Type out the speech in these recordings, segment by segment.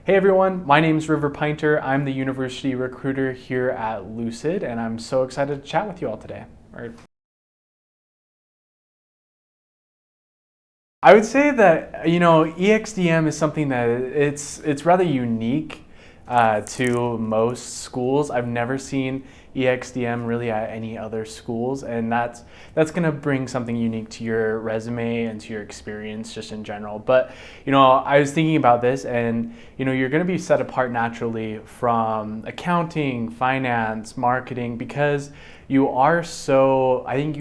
Hey everyone, my name is Pinter. I'm the university recruiter here at Lucid, and I'm so excited to chat with you all today. All right. I would say that ExDM is something that it's rather unique to most schools. I've never seen ExDM really at any other schools, and that's going to bring something unique to your resume and to your experience just in general. But I was thinking about this, and you're going to be set apart naturally from accounting, finance, marketing, because you are so. I think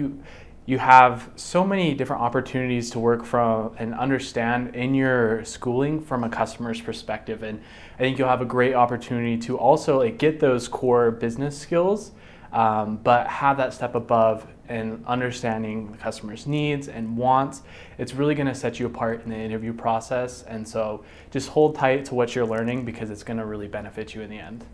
you have so many different opportunities to work from and understand in your schooling from a customer's perspective. And I think you'll have a great opportunity to also get those core business skills, but have that step above and understanding the customer's needs and wants. It's really going to set you apart in the interview process. And so just hold tight to what you're learning, because it's going to really benefit you in the end.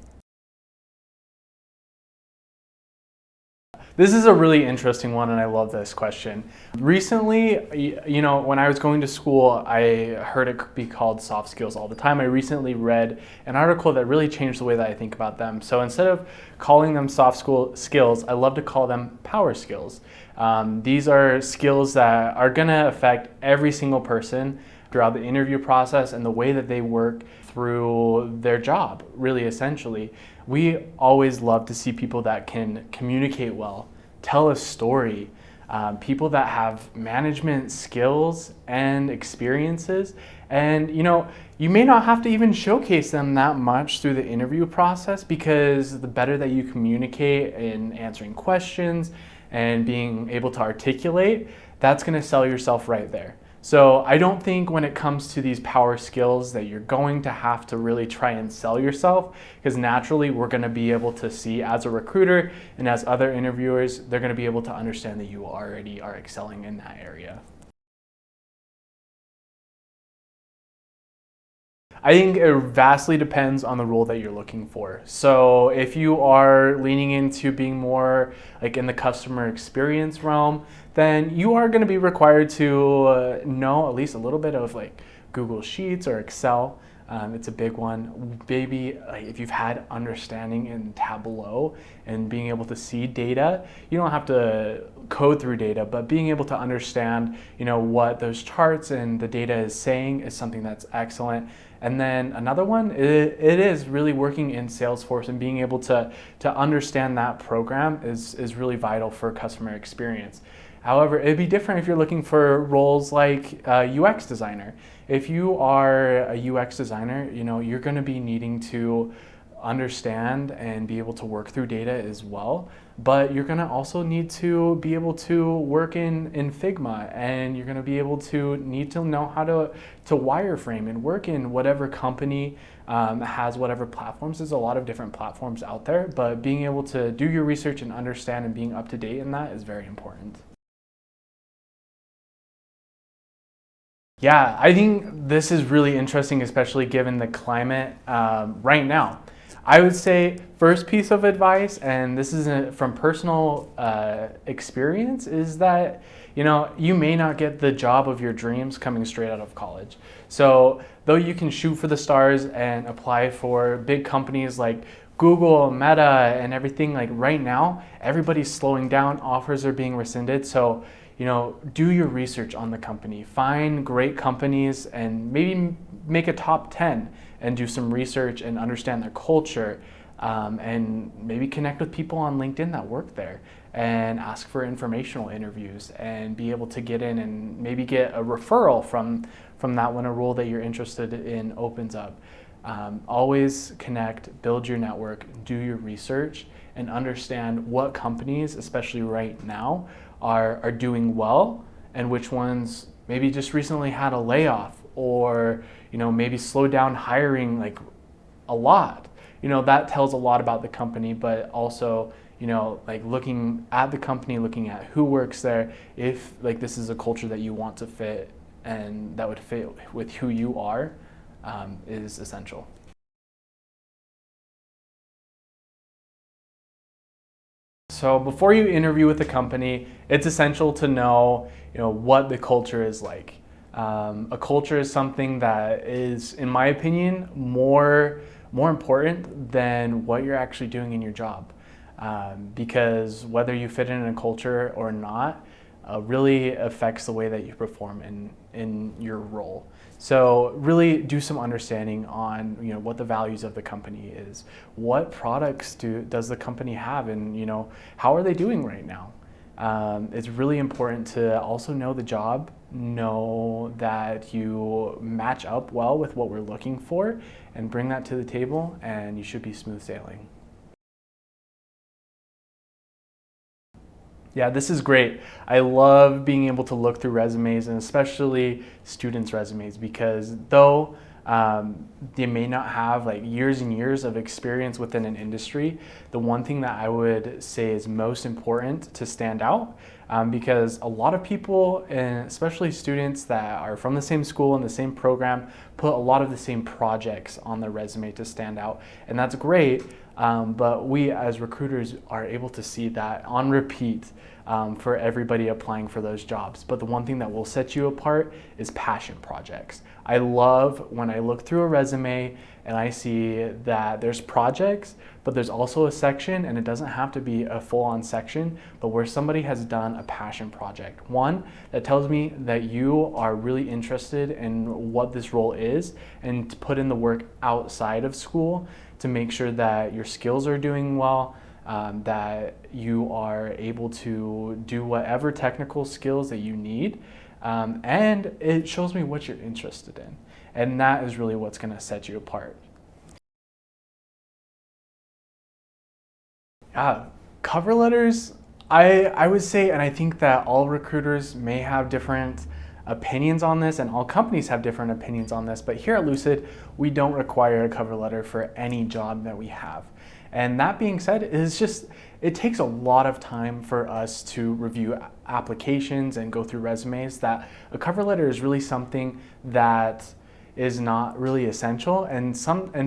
This is a really interesting one, and I love this question. Recently, when I was going to school, I heard it be called soft skills all the time. I recently read an article that really changed the way that I think about them. So instead of calling them skills, I love to call them power skills. These are skills that are going to affect every single person throughout the interview process and the way that they work through their job, really, essentially. We always love to see people that can communicate well, tell a story, people that have management skills and experiences. And you may not have to even showcase them that much through the interview process, because the better that you communicate in answering questions and being able to articulate, that's going to sell yourself right there. So I don't think when it comes to these power skills that you're going to have to really try and sell yourself, because naturally we're going to be able to see as a recruiter and as other interviewers, they're going to be able to understand that you already are excelling in that area. I think it vastly depends on the role that you're looking for. So if you are leaning into being more in the customer experience realm, then you are going to be required to know at least a little bit of Google Sheets or Excel. It's a big one. Maybe if you've had understanding in Tableau and being able to see data, you don't have to code through data, but being able to understand, what those charts and the data is saying is something that's excellent. And then another one, it is really working in Salesforce, and being able to understand that program is really vital for customer experience. However, it'd be different if you're looking for roles like UX designer. If you are a UX designer, you're going to be needing to understand and be able to work through data as well. But you're going to also need to be able to work in Figma, and you're going to be able to need to know how to wireframe and work in whatever company has whatever platforms. There's a lot of different platforms out there, but being able to do your research and understand and being up to date in that is very important. Yeah, I think this is really interesting, especially given the climate right now. I would say first piece of advice, and this is from personal experience, is that you may not get the job of your dreams coming straight out of college. So though you can shoot for the stars and apply for big companies like Google, Meta, and everything, right now, everybody's slowing down, offers are being rescinded. So do your research on the company. Find great companies and maybe make a top 10 and do some research and understand their culture, and maybe connect with people on LinkedIn that work there and ask for informational interviews and be able to get in and maybe get a referral from that when a role that you're interested in opens up. Always connect, build your network, do your research, and understand what companies, especially right now, are doing well, and which ones maybe just recently had a layoff, or maybe slow down hiring a lot. That tells a lot about the company, but also looking at the company, looking at who works there, if this is a culture that you want to fit and that would fit with who you are, is essential. So before you interview with the company, it's essential to know, what the culture is like. A culture is something that is, in my opinion, more important than what you're actually doing in your job. Because whether you fit in a culture or not really affects the way that you perform in your role. So really do some understanding on what the values of the company is, what products does the company have, and how are they doing right now. It's really important to also know the job, know that you match up well with what we're looking for, and bring that to the table, and you should be smooth sailing. Yeah, this is great. I love being able to look through resumes, and especially students' resumes, because though they may not have like years and years of experience within an industry, the one thing that I would say is most important to stand out, because a lot of people, and especially students that are from the same school and the same program, put a lot of the same projects on their resume to stand out, and that's great. But we as recruiters are able to see that on repeat for everybody applying for those jobs. But the one thing that will set you apart is passion projects. I love when I look through a resume and I see that there's projects, but there's also a section, and it doesn't have to be a full-on section, but where somebody has done a passion project. One, that tells me that you are really interested in what this role is and to put in the work outside of school to make sure that your skills are doing well, that you are able to do whatever technical skills that you need, and it shows me what you're interested in. And that is really what's going to set you apart. Cover letters, I would say, and I think that all recruiters may have different opinions on this, and all companies have different opinions on this, but here at Lucid, we don't require a cover letter for any job that we have. And that being said, it takes a lot of time for us to review applications and go through resumes, that a cover letter is really something that is not really essential and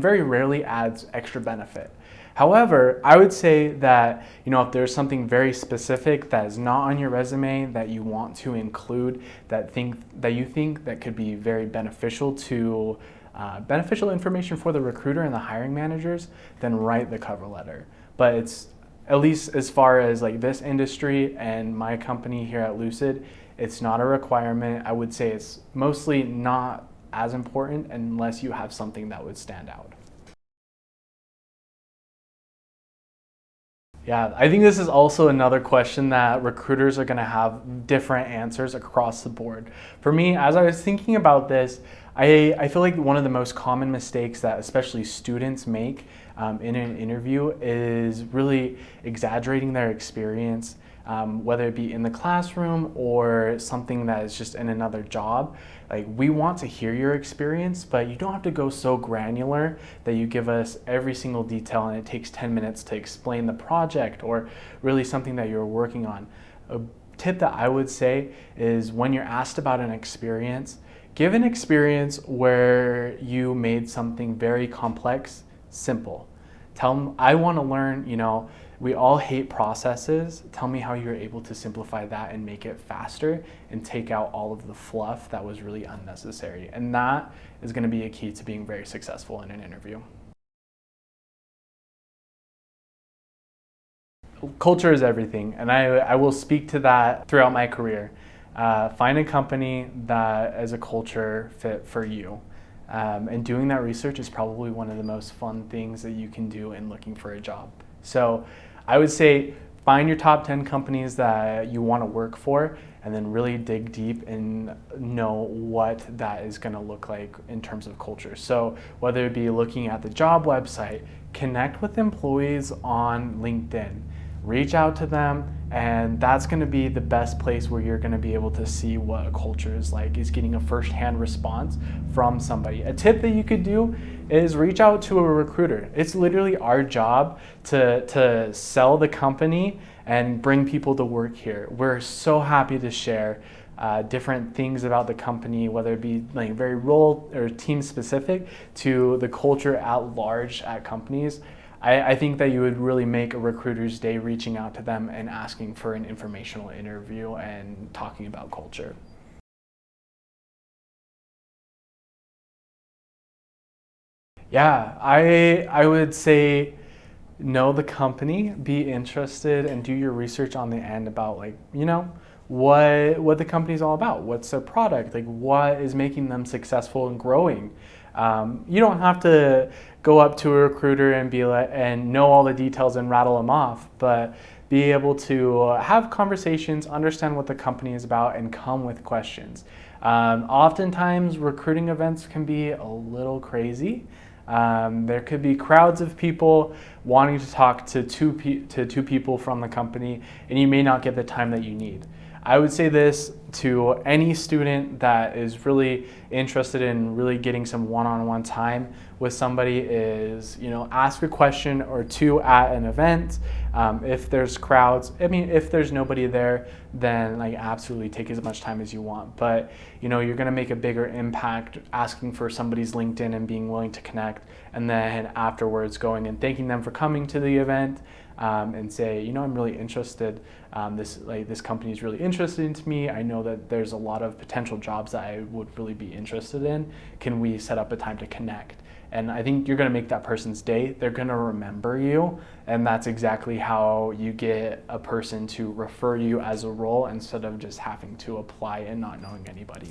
very rarely adds extra benefit. However, I would say that if there's something very specific that is not on your resume that you want to include, that you think that could be very beneficial to beneficial information for the recruiter and the hiring managers, then write the cover letter. But it's, at least as far as like this industry and my company here at Lucid, it's not a requirement. I would say it's mostly not as important unless you have something that would stand out. Yeah, I think this is also another question that recruiters are going to have different answers across the board. For me, as I was thinking about this, I feel like one of the most common mistakes that especially students make in an interview is really exaggerating their experience, whether it be in the classroom or something that is just in another job. Like, we want to hear your experience, but you don't have to go so granular that you give us every single detail and it takes 10 minutes to explain the project or really something that you're working on. A tip that I would say is, when you're asked about an experience, give an experience where you made something very complex simple. Tell them, I want to learn, we all hate processes. Tell me how you're able to simplify that and make it faster and take out all of the fluff that was really unnecessary. And that is going to be a key to being very successful in an interview. Culture is everything, and I will speak to that throughout my career. Find a company that is a culture fit for you. And doing that research is probably one of the most fun things that you can do in looking for a job. So I would say find your top 10 companies that you want to work for, and then really dig deep and know what that is going to look like in terms of culture. So whether it be looking at the job website, connect with employees on LinkedIn, reach out to them, and that's going to be the best place where you're going to be able to see what a culture is like, is getting a first-hand response from somebody. A tip that you could do is reach out to a recruiter. It's literally our job to sell the company and bring people to work here. We're so happy to share different things about the company, whether it be like very role or team specific to the culture at large at companies. I think that you would really make a recruiter's day reaching out to them and asking for an informational interview and talking about culture. Yeah, I would say know the company, be interested, and do your research on the end about like what the company's all about, what's their product, like what is making them successful and growing. You don't have to go up to a recruiter and be like and know all the details and rattle them off, but be able to have conversations, understand what the company is about, and come with questions. Oftentimes, recruiting events can be a little crazy. There could be crowds of people wanting to talk to two people from the company, and you may not get the time that you need. I would say this to any student that is really interested in really getting some one-on-one time with somebody is, ask a question or two at an event. If there's crowds, if there's nobody there, then like absolutely take as much time as you want. But you're gonna make a bigger impact asking for somebody's LinkedIn and being willing to connect, and then afterwards going and thanking them for coming to the event. And say, I'm really interested. This company is really interested into me. I know that there's a lot of potential jobs that I would really be interested in. Can we set up a time to connect? And I think you're going to make that person's day. They're going to remember you, and that's exactly how you get a person to refer you as a role instead of just having to apply and not knowing anybody.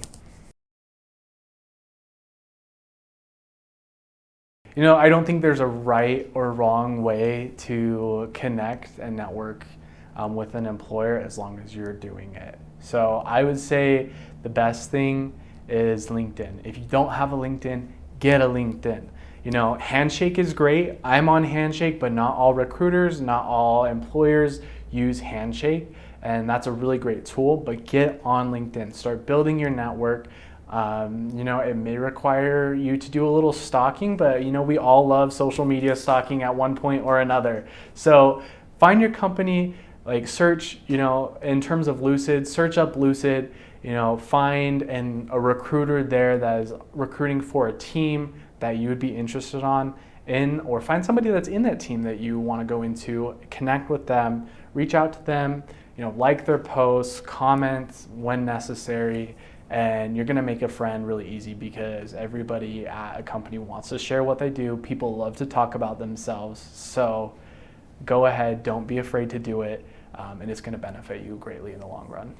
I don't think there's a right or wrong way to connect and network with an employer as long as you're doing it. So I would say the best thing is LinkedIn. If you don't have a LinkedIn, get a LinkedIn. Handshake is great. I'm on Handshake, but not all recruiters, not all employers use Handshake. And that's a really great tool, but get on LinkedIn. Start building your network. It may require you to do a little stalking, but we all love social media stalking at one point or another. So find your company, like search, in terms of Lucid, search up Lucid, find a recruiter there that is recruiting for a team that you would be interested in, or find somebody that's in that team that you want to go into, connect with them, reach out to them, like their posts, comment when necessary. And you're going to make a friend really easy because everybody at a company wants to share what they do. People love to talk about themselves. So go ahead, don't be afraid to do it, and it's going to benefit you greatly in the long run.